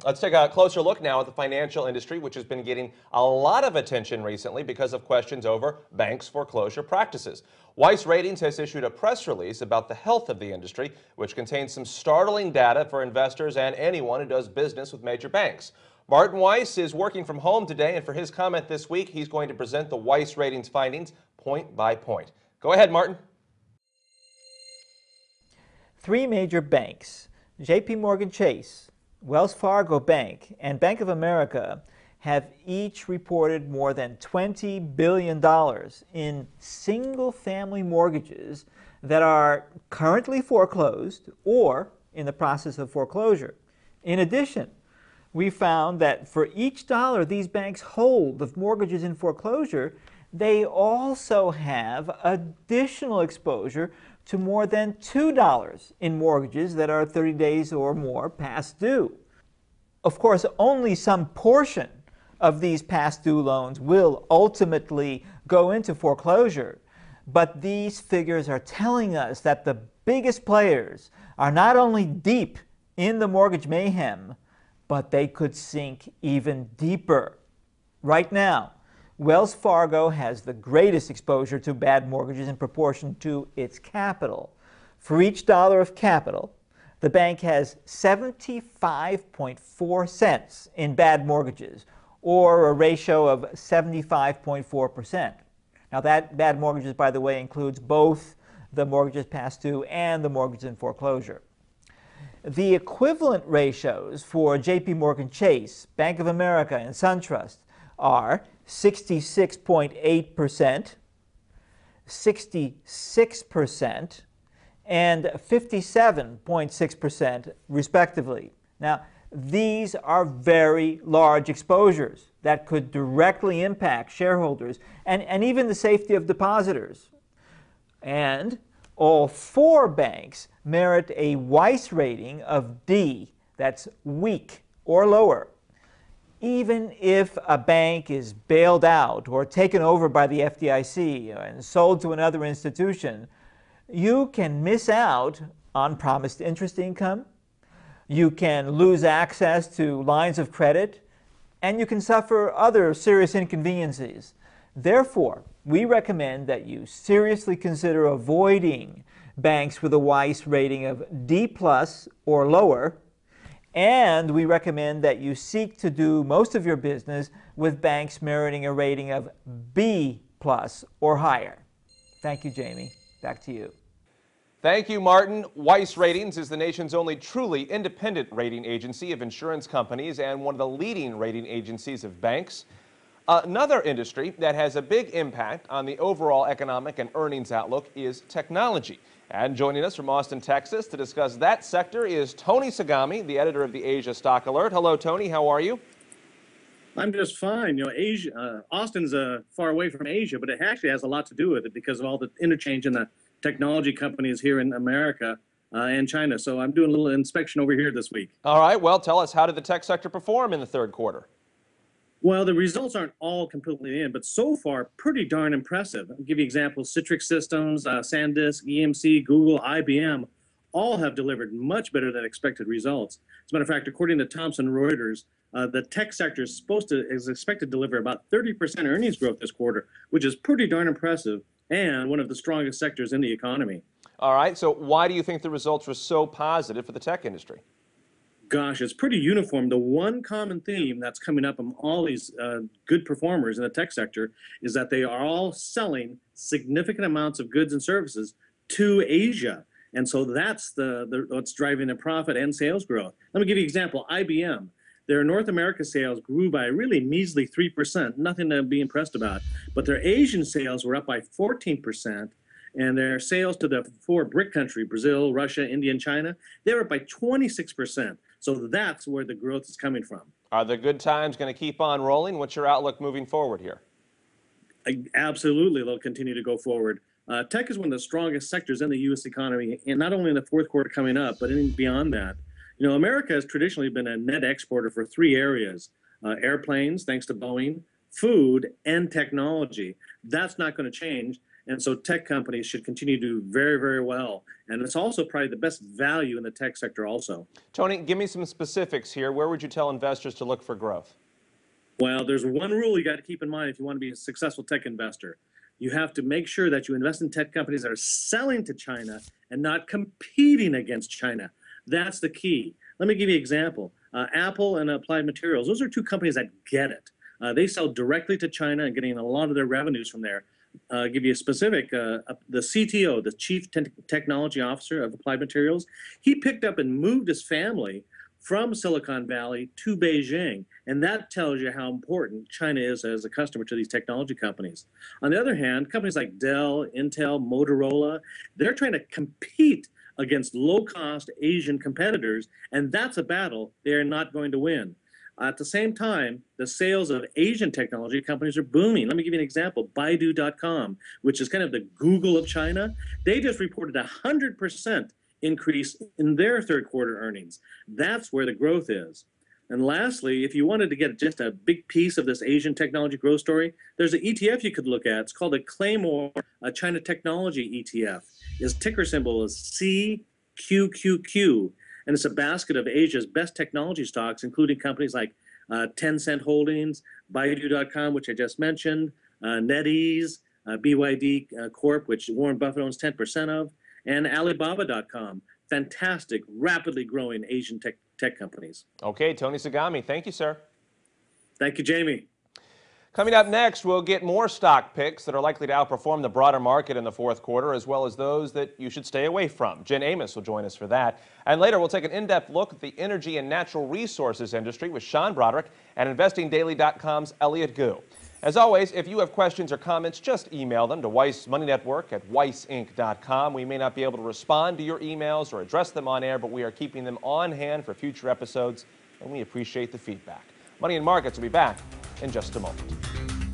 Let's take a closer look now at the financial industry, which has been getting a lot of attention recently because of questions over banks' foreclosure practices. Weiss Ratings has issued a press release about the health of the industry, which contains some startling data for investors and anyone who does business with major banks. Martin Weiss is working from home today, and for his comment this week, he's going to present the Weiss Ratings findings point by point. Go ahead, Martin. Three major banks, J.P. Morgan Chase, Wells Fargo Bank, and Bank of America, have each reported more than $20 billion in single-family mortgages that are currently foreclosed or in the process of foreclosure. In addition, we found that for each dollar these banks hold of mortgages in foreclosure, they also have additional exposure to more than $2 in mortgages that are 30 days or more past due. Of course, only some portion of these past due loans will ultimately go into foreclosure, but these figures are telling us that the biggest players are not only deep in the mortgage mayhem, but they could sink even deeper. Right now, Wells Fargo has the greatest exposure to bad mortgages in proportion to its capital. For each dollar of capital, the bank has 75.4 cents in bad mortgages, or a ratio of 75.4%. Now that bad mortgages, by the way, includes both the mortgages past due and the mortgages in foreclosure. The equivalent ratios for J.P. Morgan Chase, Bank of America, and SunTrust are 66.8%, 66%, and 57.6% respectively. Now, these are very large exposures that could directly impact shareholders and even the safety of depositors. And all four banks merit a Weiss rating of D, that's weak or lower. Even if a bank is bailed out or taken over by the FDIC and sold to another institution, you can miss out on promised interest income, you can lose access to lines of credit, and you can suffer other serious inconveniences. Therefore, we recommend that you seriously consider avoiding banks with a Weiss rating of D+ or lower, and we recommend that you seek to do most of your business with banks meriting a rating of B+ or higher. Thank you, Jamie. Back to you. Thank you, Martin. Weiss Ratings is the nation's only truly independent rating agency of insurance companies and one of the leading rating agencies of banks. Another industry that has a big impact on the overall economic and earnings outlook is technology. And joining us from Austin, Texas to discuss that sector is Tony Sagami, the editor of the Asia Stock Alert. Hello, Tony. How are you? I'm just fine. You know, Austin's far away from Asia, but it actually has a lot to do with it because of all the interchange in the technology companies here in America and China. So I'm doing a little inspection over here this week. All right. Well, tell us, how did the tech sector perform in the third quarter? Well, the results aren't all completely in, but so far, pretty darn impressive. I'll give you examples. Citrix Systems, SanDisk, EMC, Google, IBM, all have delivered much better than expected results. As a matter of fact, according to Thomson Reuters, the tech sector is expected to deliver about 30% earnings growth this quarter, which is pretty darn impressive and one of the strongest sectors in the economy. All right. So why do you think the results were so positive for the tech industry? Gosh, it's pretty uniform. The one common theme that's coming up from all these good performers in the tech sector is that they are all selling significant amounts of goods and services to Asia. And so that's what's driving the profit and sales growth. Let me give you an example. IBM, their North America sales grew by a really measly 3%, nothing to be impressed about. But their Asian sales were up by 14%. And their sales to the four BRIC countries, Brazil, Russia, India, and China, they were up by 26%. So that's where the growth is coming from. Are the good times going to keep on rolling? What's your outlook moving forward here? Absolutely, they'll continue to go forward. Tech is one of the strongest sectors in the U.S. economy, and not only in the fourth quarter coming up, but even beyond that. You know, America has traditionally been a net exporter for three areas: airplanes, thanks to Boeing, food, and technology. That's not going to change. And so tech companies should continue to do very, very well. And it's also probably the best value in the tech sector also. Tony, give me some specifics here. Where would you tell investors to look for growth? Well, there's one rule you got to keep in mind if you want to be a successful tech investor. You have to make sure that you invest in tech companies that are selling to China and not competing against China. That's the key. Let me give you an example. Apple and Applied Materials, those are two companies that get it. They sell directly to China and getting a lot of their revenues from there. Give you a specific, the CTO, the Chief Technology Officer of Applied Materials, he picked up and moved his family from Silicon Valley to Beijing. And that tells you how important China is as a customer to these technology companies. On the other hand, companies like Dell, Intel, Motorola, they're trying to compete against low-cost Asian competitors, and that's a battle they're not going to win. At the same time, the sales of Asian technology companies are booming. Let me give you an example. Baidu.com, which is kind of the Google of China, they just reported a 100% increase in their third quarter earnings. That's where the growth is. And lastly, if you wanted to get just a big piece of this Asian technology growth story, there's an ETF you could look at. It's called a Claymore China Technology ETF. Its ticker symbol is CQQQ. And it's a basket of Asia's best technology stocks, including companies like Tencent Holdings, Baidu.com, which I just mentioned, NetEase, BYD Corp, which Warren Buffett owns 10% of, and Alibaba.com. Fantastic, rapidly growing Asian tech companies. Okay, Tony Sagami, thank you, sir. Thank you, Jamie. Coming up next, we'll get more stock picks that are likely to outperform the broader market in the fourth quarter, as well as those that you should stay away from. Jen Amos will join us for that. And later, we'll take an in-depth look at the energy and natural resources industry with Sean Broderick and InvestingDaily.com's Elliot Gu. As always, if you have questions or comments, just email them to Weiss Money Network at weissinc.com. We may not be able to respond to your emails or address them on air, but we are keeping them on hand for future episodes, and we appreciate the feedback. Money and Markets will be back in just a moment.